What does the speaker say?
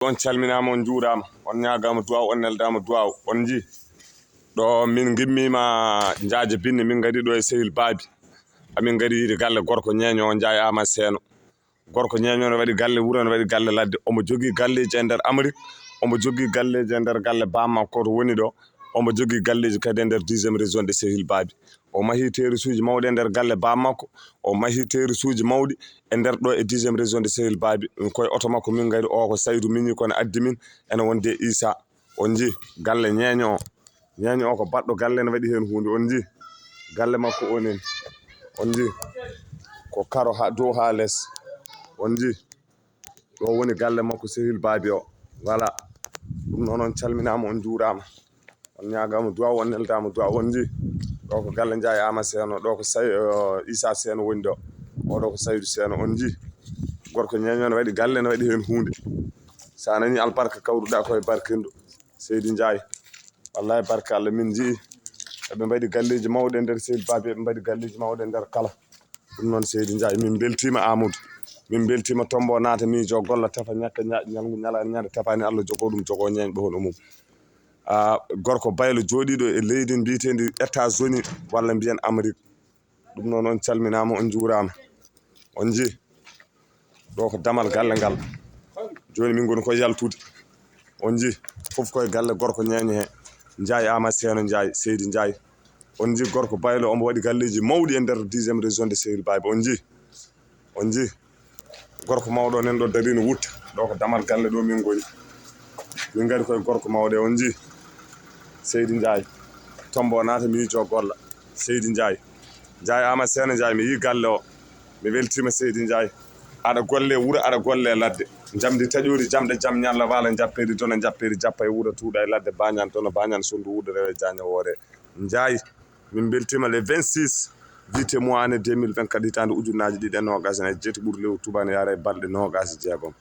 on calminama on juurama on ñagama duwaw on neldama duwaw on ji ɗo min gimmima jaaje binne min gari ɗo e Sehil Baby amin gari yiide galle gorko ñeño o Ndiaye Ama Seno gorko ñeño ne waɗi galle wuuro ne waɗi galle ladde omo jogui galleji e nder Amérique omo jogui galleji e nder galle bammakko to woni ɗo omo jogui galleji kadi e nder 10e région de Sehil Baby o mahi terisuji mawɗi e nder galle bammakko o mahi terisuji mawɗi e nder ɗo e 10e région de Sehil Baby koye oto makko min gari o ko Saydou miñi kono addi min ene wonde Issa on ji galle ñeño o ko baɗɗo galle ne waɗi hen hunde on ji galle makko onen on ji ko karo ha dow ha less on ji ɗo woni galle makko Sehil Baby o voilà ɗum noon on calminama on juurama on ñagama duwaw on neldama duwaw on ji ɗo ko galle Ndiaye Ama Seno ɗo ko Issa Seno woni ɗo oɗo ko Saydou Seno on ji gorko ñeño ne waɗi galle ne waɗi hen hunde sa nani albarka kawruɗa koye barkendo Seydi Ndiaye wallahi barka Allah min jii eɓe mbaɗi galleji mawɗi e nder Sehil Baby eɓe mbaɗi galleji mawɗi e nder kala ɗum noon Seydi Ndiaye min beltima Amadou min beltima Tombo naata miijo golla tefa ñakka ñalgu ñalani ñande tefani Allah jogo ɗum jogo ñeñɓe hono mum gorko baylo jooɗiɗo e leydi mbitendi États-Unis walla mbiyen Amérique ɗum noon on calminama on juurama on ji ɗo ko damal galle ngal joni min goni koye yaltude on ji foof koye galle gorko ñeño he Ndiaye Ama Seno Ndiaye Seydi Ndiaye on ji gorko baylo omo waɗi galleji mawɗi e nder 10e région de Sehil Baby on ji gorko mawɗo nen ɗo darino wutta ɗo ko damal galle ɗo min goni min gari koye gorko mawɗo on ji Seydi Ndiaye Tombo naata miijo golla Seydi Ndiaye Ama Seno Ndiaye mi yi galle o mi weltima Seydi Ndiaye aɗa golle wuuro aɗa golle ladde jamdi taƴori jamɗe jaam ñalla wala jappedi toon e jappedi jappa e wuuro tuuɗa e ladde bañan toon bañan sondu wuuɗo rewe jaña woore Ndiaye min beltima le 26 juillet mois année 2024 hitande ujunnaje ɗiɗi e nogas e jeeti ɓuuri lewru tubane yaara e balɗe nogas e jeegom